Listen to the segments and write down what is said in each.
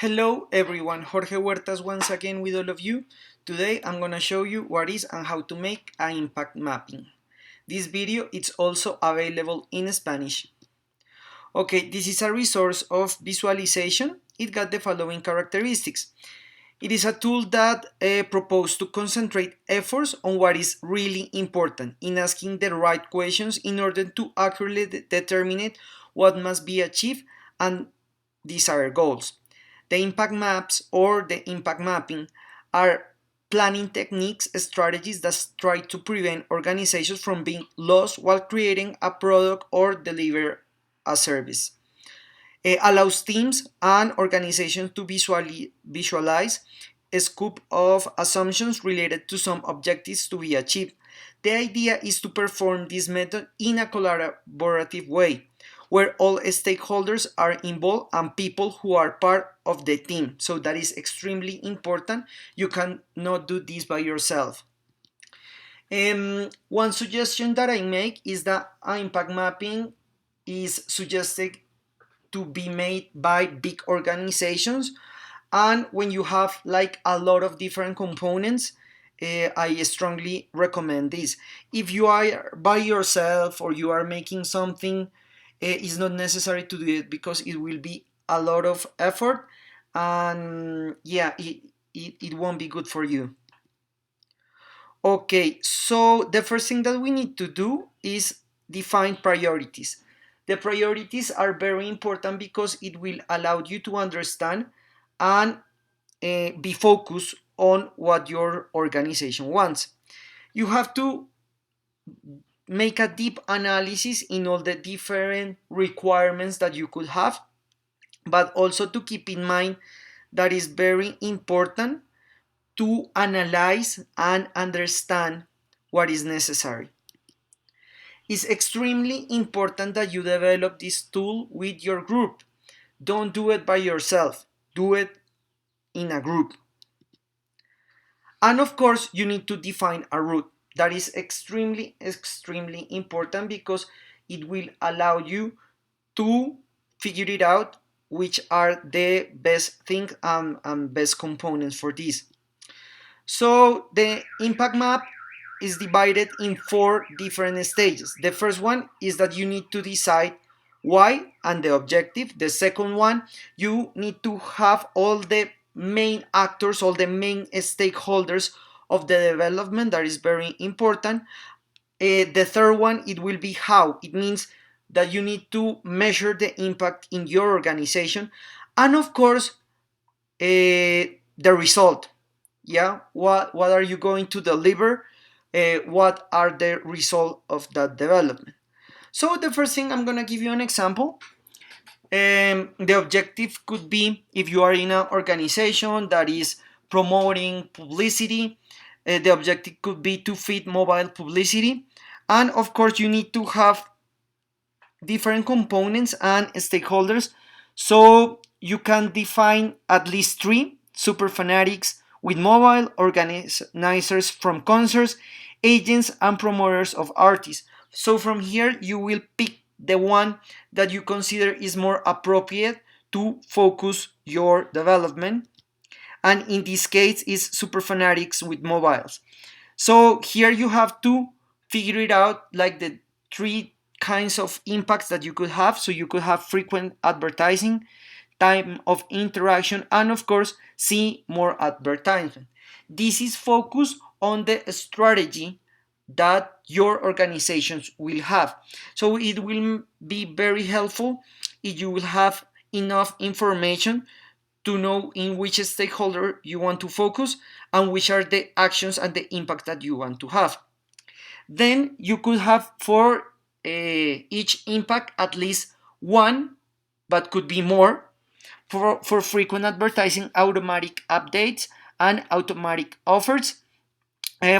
Hello everyone, Jorge Huertas once again with all of you. Today I'm gonna show you what is and how to make an impact mapping. This video is also available in Spanish. Okay, this is a resource of visualization. It got the following characteristics. It is a tool that proposes to concentrate efforts on what is really important in asking the right questions in order to accurately determine what must be achieved and desired goals. The impact maps or the impact mapping are planning techniques, strategies that try to prevent organizations from being lost while creating a product or deliver a service. It allows teams and organizations to visualize a scope of assumptions related to some objectives to be achieved. The idea is to perform this method in a collaborative way, where all stakeholders are involved and people who are part of the team. So that is extremely important. You cannot do this by yourself. One suggestion that I make is that impact mapping is suggested to be made by big organizations, and when you have like a lot of different components, I strongly recommend this. If you are by yourself or you are making something, it's not necessary to do it because it will be a lot of effort, and yeah, it won't be good for you. Okay, so the first thing that we need to do is define priorities. The priorities are very important because it will allow you to understand and be focused on what your organization wants. You have to make a deep analysis in all the different requirements that you could have, but also to keep in mind that is very important to analyze and understand what is necessary. It's extremely important that you develop this tool with your group. Don't do it by yourself, do it in a group. And of course, you need to define a route. That is extremely important because it will allow you to figure it out which are the best thing and best components for this. So the impact map is divided in four different stages. The first one is that you need to decide why and the objective. The second one, you need to have all the main actors, all the main stakeholders of the development. That is very important. The third one, it will be how. It means that you need to measure the impact in your organization, and of course, the result. Yeah, what are you going to deliver? What are the result of that development? So the first thing, I'm gonna give you an example. The objective could be, if you are in an organization that is promoting publicity, the objective could be to feed mobile publicity, and of course you need to have different components and stakeholders, so you can define at least three: super fanatics with mobile, organizers from concerts, agents and promoters of artists. So from here you will pick the one that you consider is more appropriate to focus your development, and in this case is super fanatics with mobiles. So here you have to figure it out, like the three kinds of impacts that you could have. So you could have frequent advertising, time of interaction, and of course see more advertisement. This is focused on the strategy that your organizations will have. So it will be very helpful if you will have enough information to know in which stakeholder you want to focus and which are the actions and the impact that you want to have. Then you could have for each impact at least one, but could be more, for frequent advertising, automatic updates and automatic offers,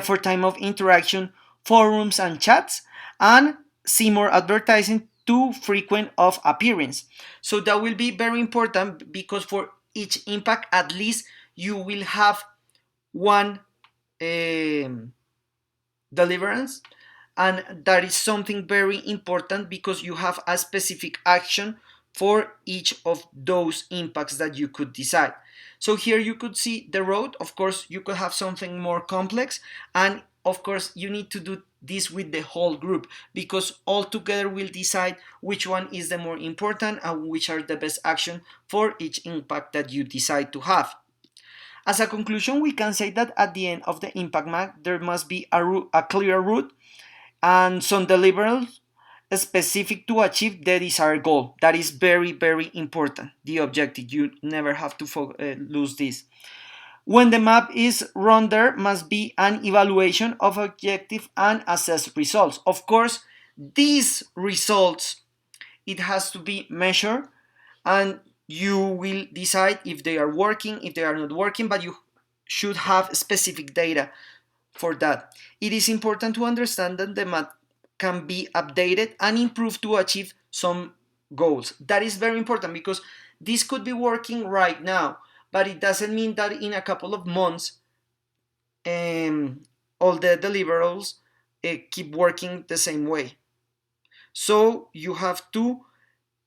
for time of interaction, forums and chats, and see more advertising to frequent of appearance. So that will be very important because for each impact at least you will have one um, deliverance, and that is something very important because you have a specific action for each of those impacts that you could decide. So here you could see the road. Of course, you could have something more complex, and of course you need to do this with the whole group, because all together will decide which one is the more important and which are the best action for each impact that you decide to have. As a conclusion, we can say that at the end of the impact map, there must be a clear route and some deliverables specific to achieve the desired goal. That is very, very important. The objective, you never have to lose this. When the map is run, there must be an evaluation of objective and assess results. Of course, these results, it has to be measured, and you will decide if they are working, if they are not working, but you should have specific data for that. It is important to understand that the map can be updated and improved to achieve some goals. That is very important, because this could be working right now, but it doesn't mean that in a couple of months all the deliverables keep working the same way. So you have to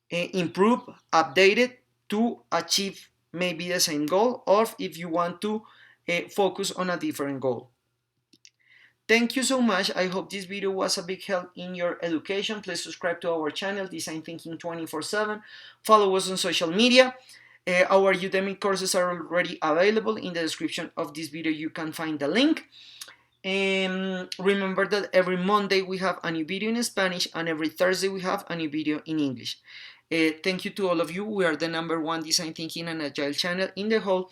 improve, update it to achieve maybe the same goal, or if you want to focus on a different goal. Thank you so much. I hope this video was a big help in your education. Please subscribe to our channel, Design Thinking 24/7. Follow us on social media. Our Udemy courses are already available. In the description of this video, you can find the link. Remember that every Monday we have a new video in Spanish, and every Thursday we have a new video in English. Thank you to all of you. We are the #1 Design Thinking and Agile channel in the whole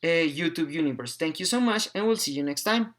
YouTube universe. Thank you so much, and we'll see you next time.